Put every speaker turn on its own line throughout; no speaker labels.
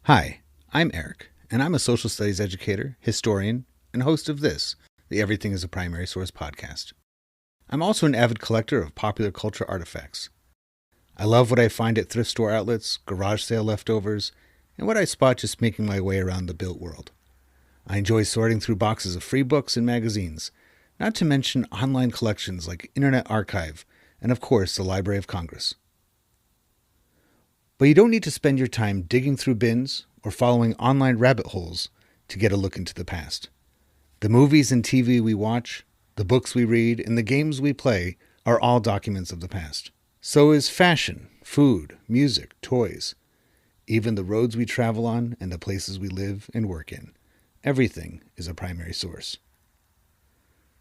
Hi, I'm Eric, and I'm a social studies educator, historian, and host of this, the Everything is a Primary Source podcast. I'm also an avid collector of popular culture artifacts. I love what I find at thrift store outlets, garage sale leftovers, and what I spot just making my way around the built world. I enjoy sorting through boxes of free books and magazines, not to mention online collections like Internet Archive, and of course the Library of Congress. But you don't need to spend your time digging through bins or following online rabbit holes to get a look into the past. The movies and TV we watch, the books we read, and the games we play are all documents of the past. So is fashion, food, music, toys, even the roads we travel on and the places we live and work in. Everything is a primary source.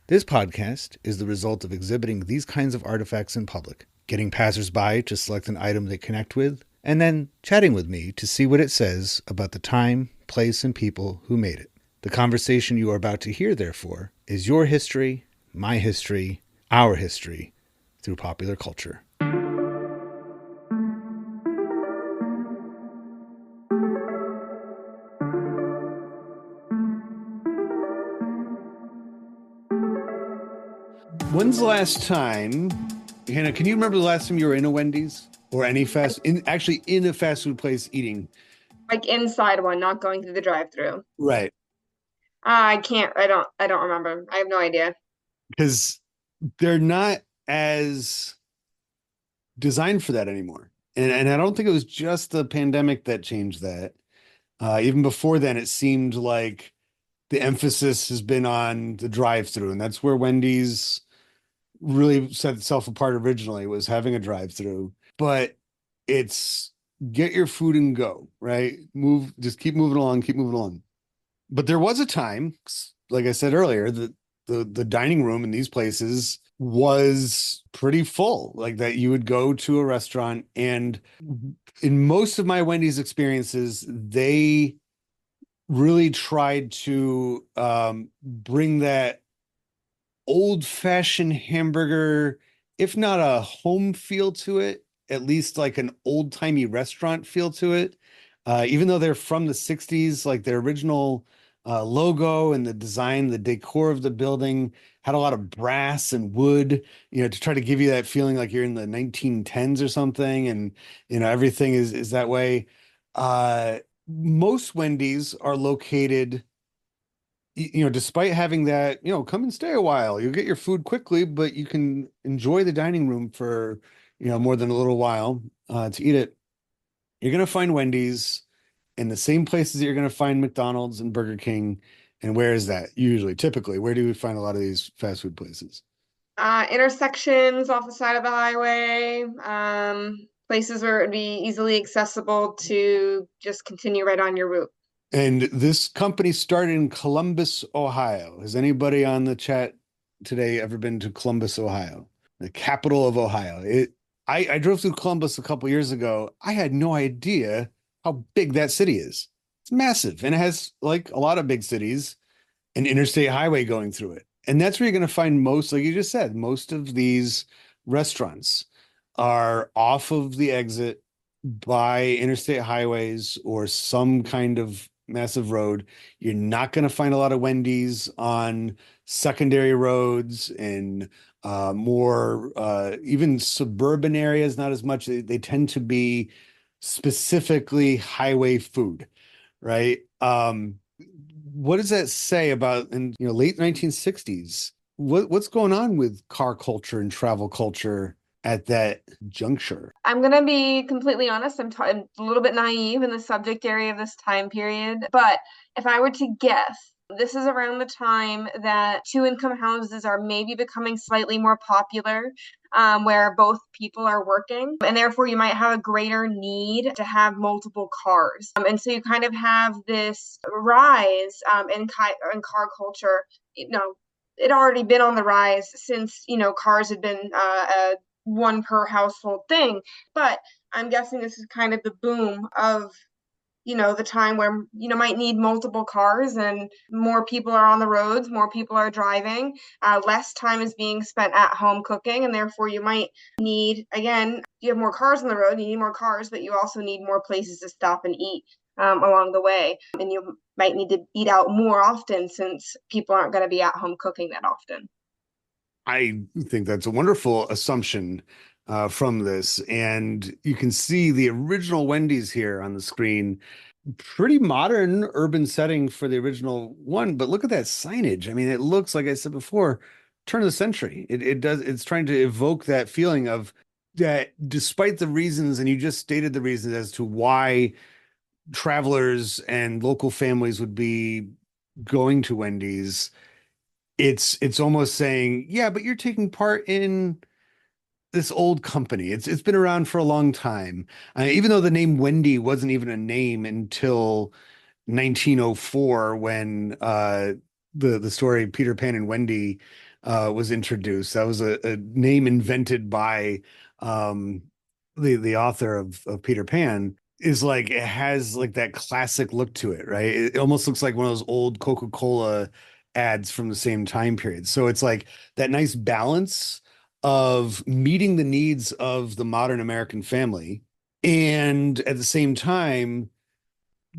This podcast is the result of exhibiting these kinds of artifacts in public, getting passersby to select an item they connect with, and then chatting with me to see what it says about the time, place, and people who made it. The conversation you are about to hear, therefore, is your history, my history, our history, through popular culture. When's the last time, Hannah, can you remember the last time you were in a Wendy's? Or any in a fast food place eating?
Like inside one, not going through the drive-through.
Right.
I can't. I don't remember. I have no idea.
Because they're not as designed for that anymore. And I don't think it was just the pandemic that changed that. Even before then, it seemed like the emphasis has been on the drive-through, and that's where Wendy's really set itself apart originally, was having a drive-through. But it's get your food and go, right? Just keep moving along, keep moving along. But there was a time, like I said earlier, that the dining room in these places was pretty full, like that you would go to a restaurant, and in most of my Wendy's experiences, they really tried to bring that old-fashioned hamburger, if not a home feel to it, at least like an old-timey restaurant feel to it. Even though they're from the 60s, like their original logo and the design, the decor of the building had a lot of brass and wood, to try to give you that feeling like you're in the 1910s or something. And, everything is that way. Most Wendy's are located, despite having that, come and stay a while. You'll get your food quickly, but you can enjoy the dining room for, more than a little while to eat it. You're going to find Wendy's in the same places that you're going to find McDonald's and Burger King. And where is that usually? Typically, where do we find a lot of these fast food places?
Intersections off the side of the highway, places where it would be easily accessible to just continue right on your route.
And this company started in Columbus, Ohio. Has anybody on the chat today ever been to Columbus, Ohio, the capital of Ohio? I drove through Columbus a couple years ago. I had no idea how big that city is. It's massive, and it has, like a lot of big cities, an interstate highway going through it. And that's where you're going to find most, like you just said, most of these restaurants are off of the exit by interstate highways or some kind of massive road. You're not going to find a lot of Wendy's on secondary roads and more even suburban areas, not as much. They tend to be specifically highway food, right? What does that say about in late 1960s? What's going on with car culture and travel culture at that juncture?
I'm going to be completely honest. I'm a little bit naive in the subject area of this time period. But if I were to guess, this is around the time that two-income houses are maybe becoming slightly more popular, where both people are working. And therefore, you might have a greater need to have multiple cars. And so you kind of have this rise in car culture. It already been on the rise since, cars had been a one per household thing. But I'm guessing this is kind of the boom of, the time where, might need multiple cars and more people are on the roads, more people are driving, less time is being spent at home cooking. And therefore you might need, again, you have more cars on the road, you need more cars, but you also need more places to stop and eat. along the way. And you might need to eat out more often since people aren't going to be at home cooking that often.
I think that's a wonderful assumption from this. And you can see the original Wendy's here on the screen. Pretty modern urban setting for the original one, but look at that signage. I mean, it looks, like I said before, turn of the century. It does, it's trying to evoke that feeling of that despite the reasons, and you just stated the reasons as to why travelers and local families would be going to Wendy's, it's almost saying, yeah, but you're taking part in this old company. It's been around for a long time. Even though the name Wendy wasn't even a name until 1904 when the story Peter Pan and Wendy was introduced. That was a name invented by um, the author of Peter Pan. Is like it has like that classic look to it, right? It almost looks like one of those old Coca-Cola ads from the same time period. So it's like that nice balance of meeting the needs of the modern American family and at the same time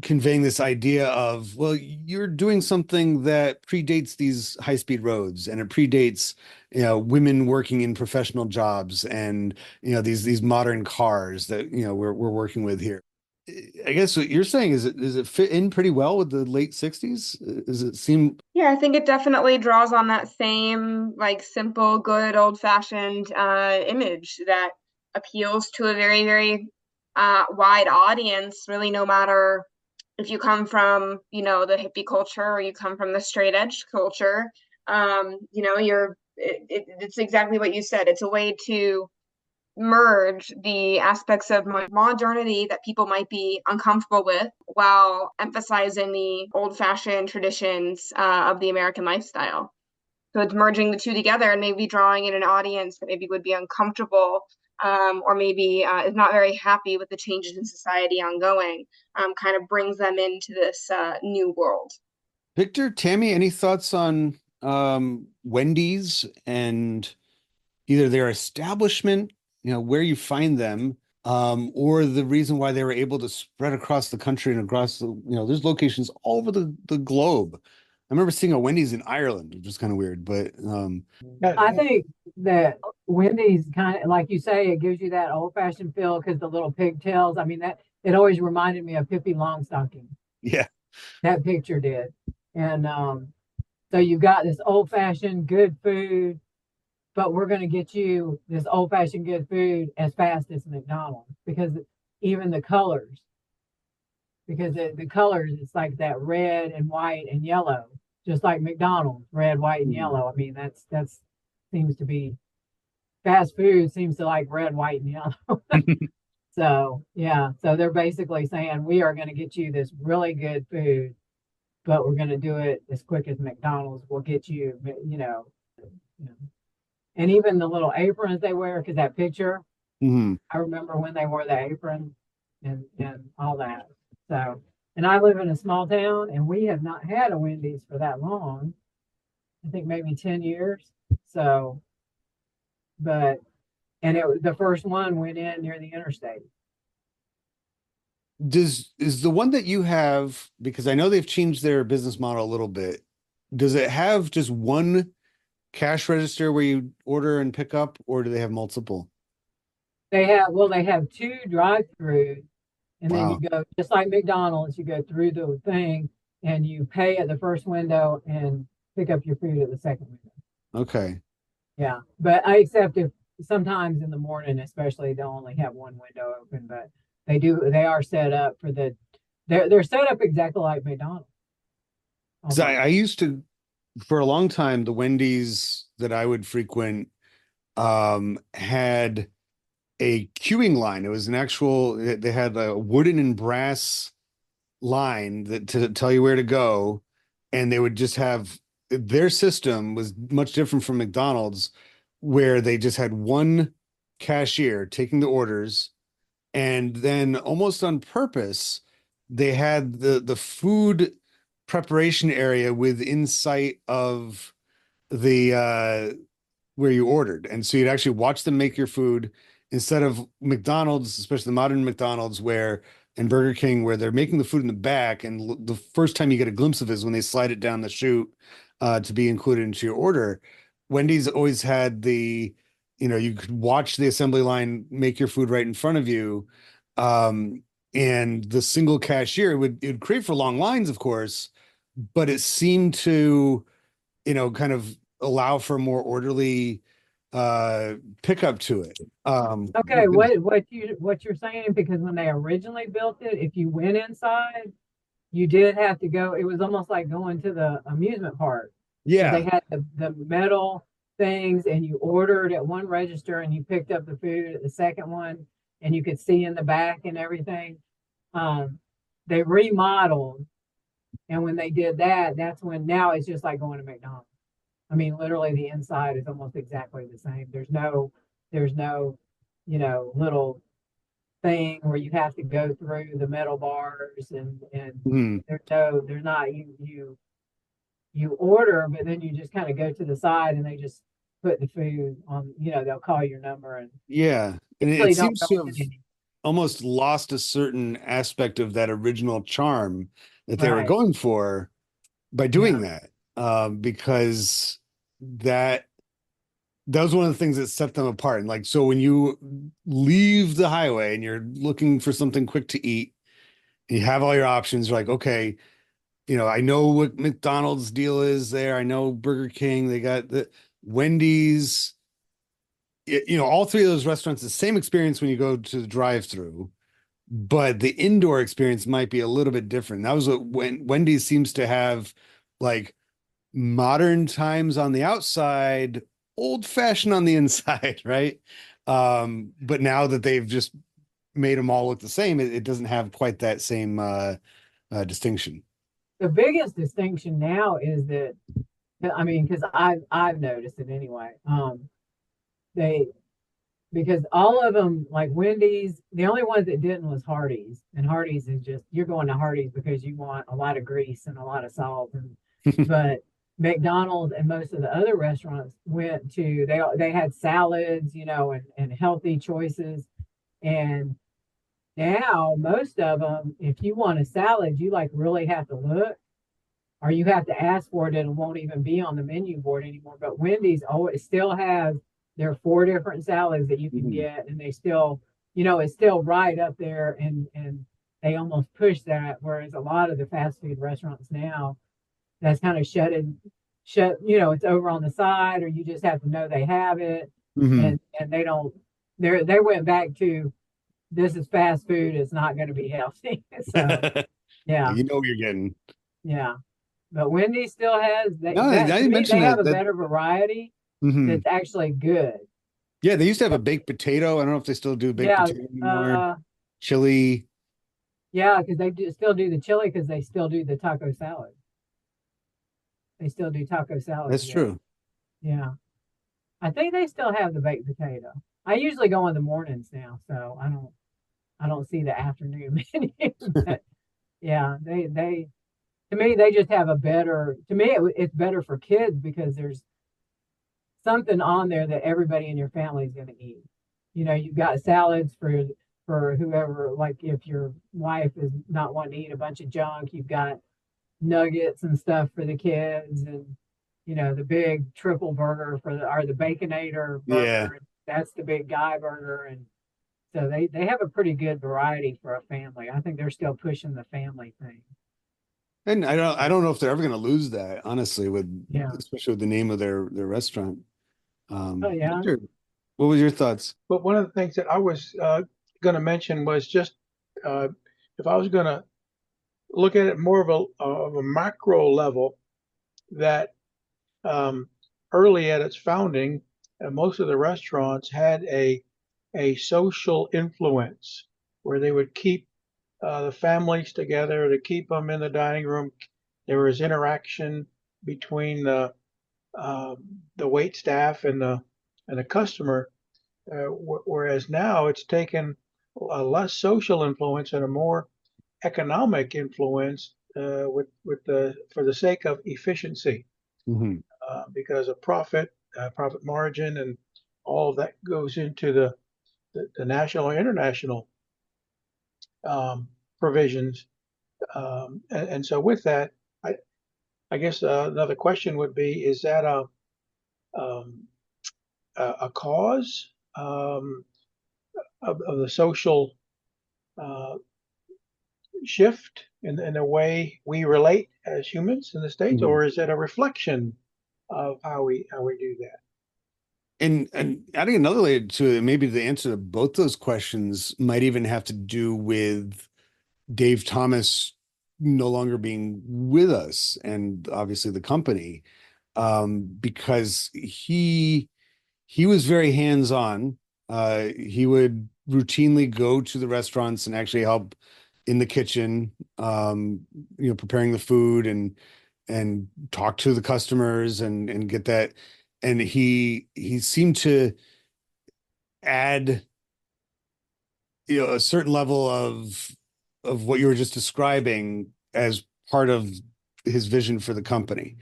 conveying this idea of, well, you're doing something that predates these high-speed roads and it predates, women working in professional jobs and, these modern cars that, we're working with here. I guess what you're saying is does it fit in pretty well with the late 60s? Does it seem
Yeah, I think it definitely draws on that same like simple, good, old-fashioned image that appeals to a very, very wide audience, really, no matter if you come from, the hippie culture or you come from the straight edge culture. It's exactly what you said. It's a way to merge the aspects of modernity that people might be uncomfortable with while emphasizing the old-fashioned traditions of the American lifestyle. So it's merging the two together and maybe drawing in an audience that maybe would be uncomfortable, or maybe is not very happy with the changes in society ongoing, kind of brings them into this new world.
Victor, Tammy, any thoughts on Wendy's and either their establishment, where you find them, or the reason why they were able to spread across the country and across there's locations all over the globe. I remember seeing a Wendy's in Ireland, which was kind of weird, but
I think that Wendy's kind of, like you say, it gives you that old fashioned feel because the little pigtails. I mean, that it always reminded me of Pippi Longstocking.
yeah,
That picture did. And so you've got this old fashioned good food, but we're going to get you this old fashioned good food as fast as McDonald's because even the colors, because the colors, it's like that red and white and yellow, just like McDonald's, red, white, and yellow. I mean, that's seems to be fast food seems to like red, white, and yellow. So yeah, so they're basically saying we are going to get you this really good food, but we're going to do it as quick as McDonald's will get you, you know. And even the little aprons they wear, because that picture,
hmm
I remember when they wore the apron and all that. So, and I live in a small town, and we have not had a Wendy's for that long. I think maybe 10 years. So, but and the first one went in near the interstate.
is the one that you have, because I know they've changed their business model a little bit. Does it have just one cash register where you order and pick up, or do they have multiple?
They have two drive-throughs, and then you
Wow.
go just like McDonald's. You go through the thing, and you pay at the first window and pick up your food at the second window.
Okay.
Yeah, but I accept if sometimes in the morning, especially, they'll only have one window open, but they are set up for they're set up exactly like McDonald's
Because I,
almost.
I used to, for a long time, the Wendy's that I would frequent had a queuing line. It was an actual, they had a wooden and brass line that to tell you where to go. And they would just have their system was much different from McDonald's, where they just had one cashier taking the orders. And then almost on purpose, they had the food preparation area within sight of the where you ordered. And so you'd actually watch them make your food instead of McDonald's, especially the modern McDonald's, where and Burger King where they're making the food in the back, and the first time you get a glimpse of it is when they slide it down the chute to be included into your order. Wendy's always had you could watch the assembly line make your food right in front of you. Um, and the single cashier it would create for long lines, of course, but it seemed to, kind of allow for a more orderly uh pickup to it.
Okay, what you're saying, because when they originally built it, if you went inside, you did have to go. It was almost like going to the amusement park because they
Yeah.
had the metal things, and you ordered at one register and you picked up the food at the second one, and you could see in the back and everything. Um, they remodeled, and when they did that, that's when now it's just like going to McDonald's. I mean, literally the inside is almost exactly the same. There's no, little thing where you have to go through the metal bars, and
Mhm.
there's not, you order, but then you just kind of go to the side and they just put the food on, they'll call your number and
Yeah. And it
really don't
seems
go
to
in
have
any.
almost lost a certain aspect of that original charm that they were
Right.
going for by doing
Yeah.
that. Because that that was one of the things that set them apart. And like, so when you leave the highway and you're looking for something quick to eat, and you have all your options, you're like, okay, I know what McDonald's deal is there. I know Burger King, they got the Wendy's, all three of those restaurants, the same experience when you go to the drive-through, but the indoor experience might be a little bit different. That was what Wendy's seems to have, like, modern times on the outside, old fashioned on the inside, right? But now that they've just made them all look the same, it doesn't have quite that same distinction.
The biggest distinction now is that, I mean, because I've noticed it anyway. They Because all of them, like Wendy's, the only ones that didn't was Hardee's, and Hardee's is just, you're going to Hardee's because you want a lot of grease and a lot of salt, but McDonald's and most of the other restaurants went to, they had salads, and healthy choices, and now most of them, if you want a salad, you like really have to look, or you have to ask for it, and it won't even be on the menu board anymore. But Wendy's always still has their four different salads that you can
Mhm.
get, and they still, it's still right up there, and they almost push that. Whereas a lot of the fast food restaurants now, that's kind of shut. It's over on the side, or you just have to know they have it,
Mhm.
and they don't. They went back to, this is fast food. It's not going to be healthy. So yeah,
You know what you're getting.
yeah. But Wendy still has
No,
that.
I
To
didn't
me,
mention
they have
that.
a better variety
Mhm.
that's actually good.
Yeah, they used to have a baked potato. I don't know if they still do baked
Yeah,
potato anymore. Chili.
yeah, because still do the chili, because they still do the taco salad. They still do taco salads
That's
there.
true.
Yeah, I think they still have the baked potato. I usually go in the mornings now, so I don't see the afternoon menu. But yeah, they to me, they just have a better. To me, it's better for kids because there's something on there that everybody in your family is going to eat. You've got salads for whoever, like if your wife is not wanting to eat a bunch of junk, you've got nuggets and stuff for the kids, and the big triple burger or the baconator
Yeah.
burger. That's the big guy burger, and so they have a pretty good variety for a family. I think they're still pushing the family thing.
And I don't know if they're ever going to lose that, honestly,
Yeah.
especially with the name of their restaurant.
Oh yeah.
Victor, what was your thoughts?
But one of the things that I was going to mention was just uh, if I was going to look at it more of a macro level, that um, early at its founding, most of the restaurants had a social influence where they would keep the families together, to keep them in the dining room. There was interaction between the wait staff and the customer, whereas now it's taken a less social influence and a more economic influence, with the for the sake of efficiency,
Mhm.
because of profit margin, and all of that goes into the national or international provisions. And so with that, I guess another question would be: is that um, a cause of the social uh, shift in the way we relate as humans in the States,
Mhm.
or is it a reflection of how we do that?
And adding another layer to it, maybe the answer to both those questions might even have to do with Dave Thomas no longer being with us and obviously the company, because he was very hands-on. He would routinely go to the restaurants and actually help in the kitchen, preparing the food and talk to the customers and get that. And he seemed to add, a certain level of what you were just describing as part of his vision for the company.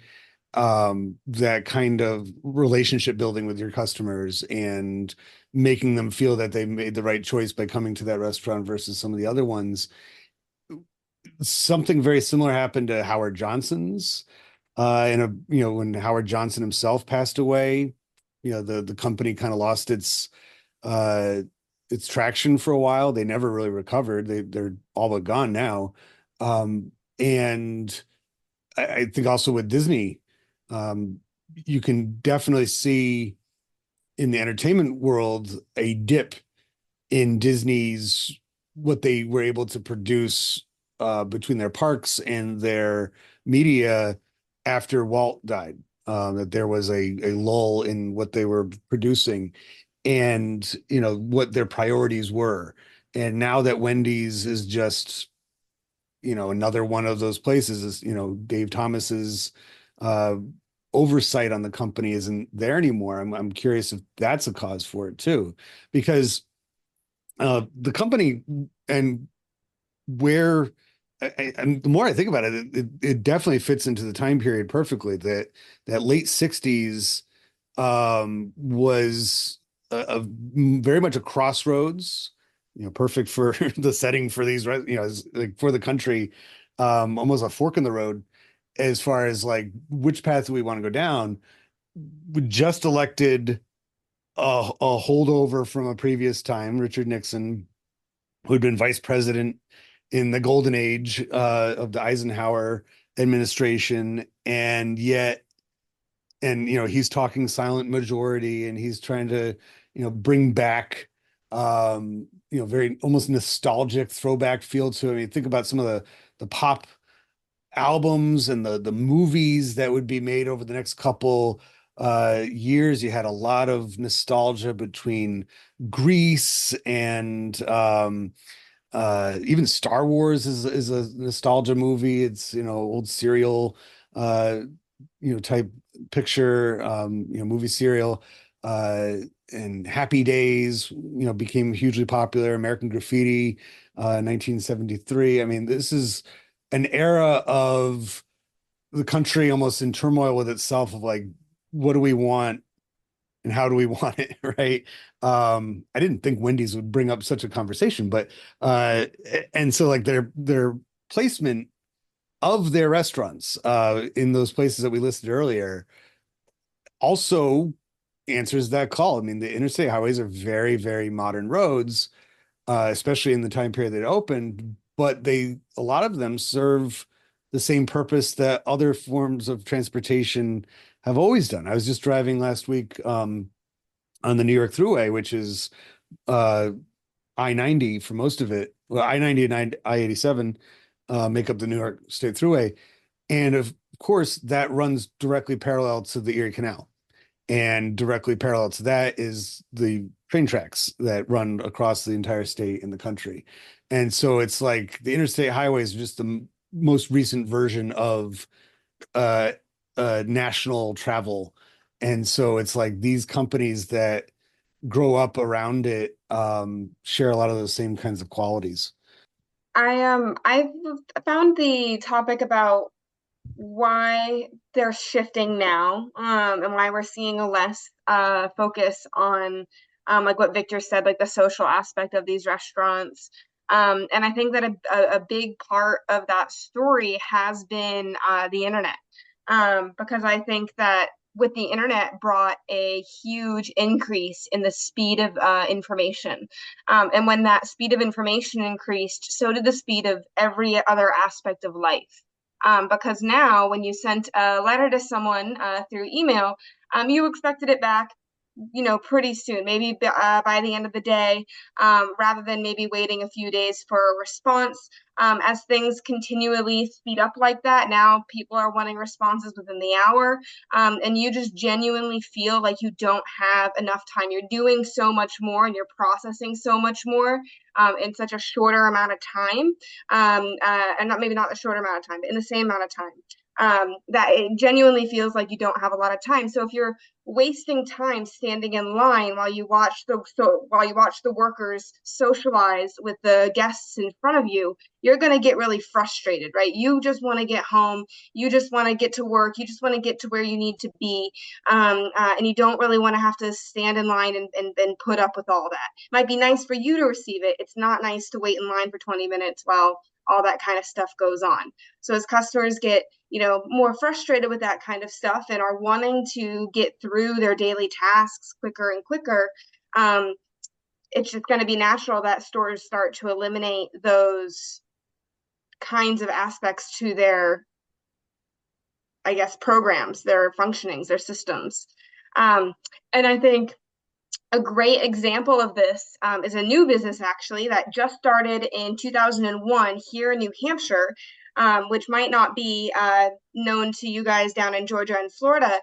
That kind of relationship building with your customers and making them feel that they made the right choice by coming to that restaurant versus some of the other ones. Something very similar happened to Howard Johnson's, when Howard Johnson himself passed away. The company kind of lost uh its traction for a while. They never really recovered. They're all but gone now. And I think also with Disney, um, you can definitely see in the entertainment world a dip in Disney's what they were able to produce between their parks and their media after Walt died. That there was a lull in what they were producing and what their priorities were. And now that Wendy's is just another one of those places, is Dave Thomas's uh oversight on the company isn't there anymore. I'm curious if that's a cause for it too, because the company and where and the more I think about it, it definitely fits into the time period perfectly. That late 60s was a very much a crossroads, perfect for the setting for these, like for the country, almost a fork in the road as far as like which path do we want to go down. We just elected a holdover from a previous time, Richard Nixon, who'd been vice president in the golden age of the Eisenhower administration, and yet he's talking silent majority and he's trying to bring back very almost nostalgic throwback feel to it. I mean, think about some of the pop albums and the movies that would be made over the next couple years. You had a lot of nostalgia between Grease and even Star Wars is a nostalgia movie. It's old serial uh type picture, movie serial. And Happy Days, became hugely popular. American Graffiti, 1973. I mean, this is an era of the country almost in turmoil with itself of like, what do we want and how do we want it, right? I didn't think Wendy's would bring up such a conversation, but and so like their placement of their restaurants in those places that we listed earlier also answers that call. I mean, the interstate highways are very, very modern roads, especially in the time period that opened, but a lot of them serve the same purpose that other forms of transportation have always done. I was just driving last week on the New York Thruway, which is uh, I-90 for most of it. Well, I-90 and I-87 make up the New York State Thruway. And of course, that runs directly parallel to the Erie Canal. And directly parallel to that is the train tracks that run across the entire state and the country. And so it's like the interstate highways are just the most recent version of uh, national travel. And so it's like these companies that grow up around it share a lot of those same kinds of qualities.
I found the topic about why they're shifting now, and why we're seeing a less focus on like what Victor said, like the social aspect of these restaurants. And I think that a big part of that story has been the internet, because I think that with the internet brought a huge increase in the speed of information. And when that speed of information increased, so did the speed of every other aspect of life. Because now, when you sent a letter to someone through email, you expected it back, pretty soon, maybe by the end of the day, rather than maybe waiting a few days for a response. As things continually speed up like that, now people are wanting responses within the hour, and you just genuinely feel like you don't have enough time. You're doing so much more and you're processing so much more in such a shorter amount of time, and maybe not a shorter amount of time, but in the same amount of time. That it genuinely feels like you don't have a lot of time. So if you're wasting time standing in line while you watch the workers socialize with the guests in front of you, you're going to get really frustrated, right? You just want to get home, you just want to get to work, you just want to get to where you need to be, and you don't really want to have to stand in line and put up with all that. It might be nice for you to receive it. It's not nice to wait in line for 20 minutes while all that kind of stuff goes on. So as customers get more frustrated with that kind of stuff and are wanting to get through their daily tasks quicker and quicker, it's just going to be natural that stores start to eliminate those kinds of aspects to their, I guess, programs, their functionings, their systems. And I think a great example of this is a new business, actually, that just started in 2001 here in New Hampshire, which might not be known to you guys down in Georgia and Florida,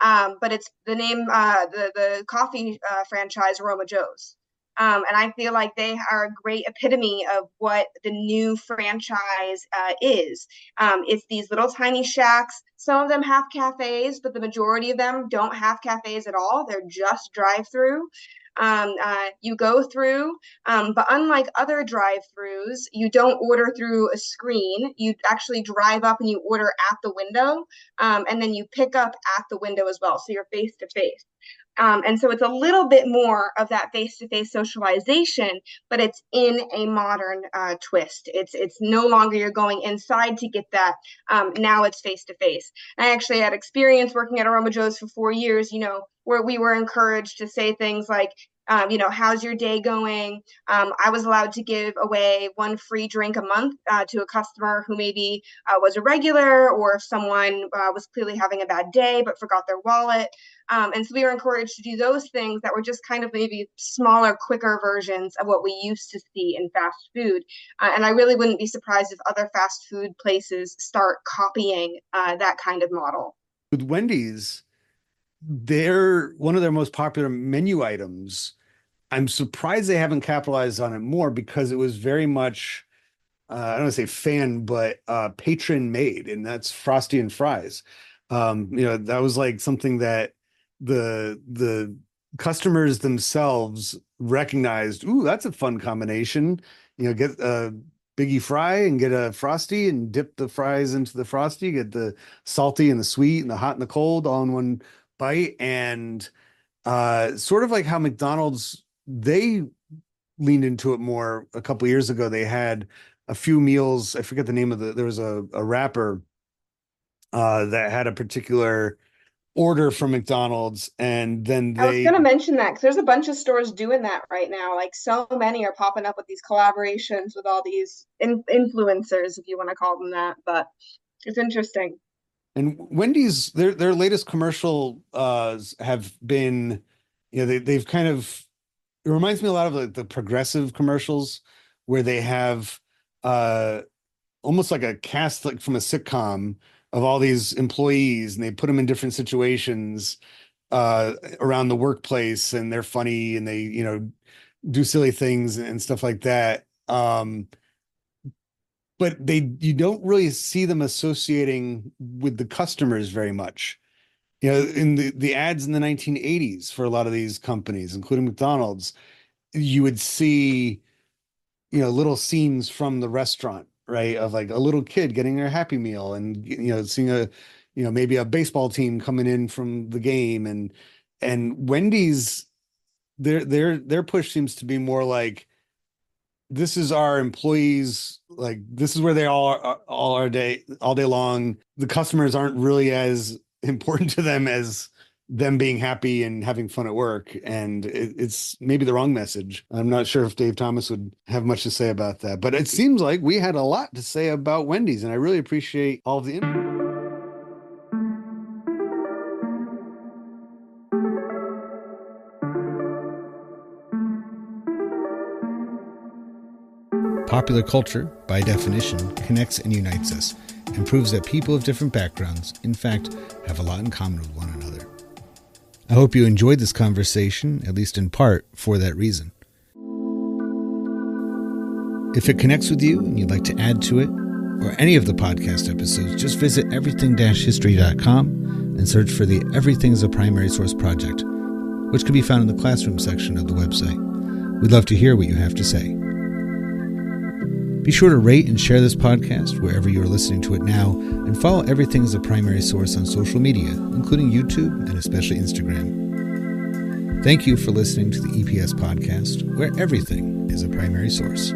but it's the name, the coffee franchise, Aroma Joe's. And I feel like they are a great epitome of what the new franchise is. It's these little tiny shacks. Some of them have cafes, but the majority of them don't have cafes at all. They're just drive-through. You go through, but unlike other drive-throughs, you don't order through a screen. You actually drive up and you order at the window, and then you pick up at the window as well. So you're face to face. And so it's a little bit more of that face-to-face socialization, but it's in a modern twist. It's no longer you're going inside to get that. Now it's face-to-face. I actually had experience working at Aroma Joe's for 4 years, where we were encouraged to say things like, how's your day going? I was allowed to give away one free drink a month to a customer who maybe was a regular, or if someone was clearly having a bad day but forgot their wallet. And so we were encouraged to do those things that were just kind of maybe smaller, quicker versions of what we used to see in fast food. And I really wouldn't be surprised if other fast food places start copying that kind of model.
With Wendy's, one of their most popular menu items. I'm surprised they haven't capitalized on it more, because it was very much, I don't want to say fan, but patron made, and that's Frosty and fries. That was like something that the customers themselves recognized. Ooh, that's a fun combination. Get a Biggie fry and get a Frosty and dip the fries into the Frosty, get the salty and the sweet and the hot and the cold all in one bite. And sort of like how McDonald's, they leaned into it more a couple years ago. They had a few meals. I forget the name of there was a rapper that had a particular order from McDonald's, and then
I was going to mention that because there's a bunch of stores doing that right now. Like, so many are popping up with these collaborations with all these influencers, if you want to call them that. But it's interesting.
And Wendy's, their latest commercial have been, they've kind of, it reminds me a lot of the progressive commercials, where they have almost like a cast, like from a sitcom, of all these employees, and they put them in different situations around the workplace, and they're funny, and they do silly things and stuff like that. But you don't really see them associating with the customers very much. In the ads in the 1980s for a lot of these companies, including McDonald's, you would see, little scenes from the restaurant, right? Of like a little kid getting their Happy Meal, and, seeing maybe a baseball team coming in from the game. And Wendy's, their push seems to be more like, this is our employees, like this is where they all are all day long. The customers aren't really as important to them as them being happy and having fun at work. And it's maybe the wrong message. I'm not sure if Dave Thomas would have much to say about that, but it seems like we had a lot to say about Wendy's, and I really appreciate all of the input. Popular culture, by definition, connects and unites us and proves that people of different backgrounds, in fact, have a lot in common with one another. I hope you enjoyed this conversation, at least in part, for that reason. If it connects with you and you'd like to add to it, or any of the podcast episodes, just visit everything-history.com and search for the Everything as a Primary Source project, which can be found in the classroom section of the website. We'd love to hear what you have to say. Be sure to rate and share this podcast wherever you are listening to it now, and follow Everything as a Primary Source on social media, including YouTube and especially Instagram. Thank you for listening to the EPS podcast, where everything is a primary source.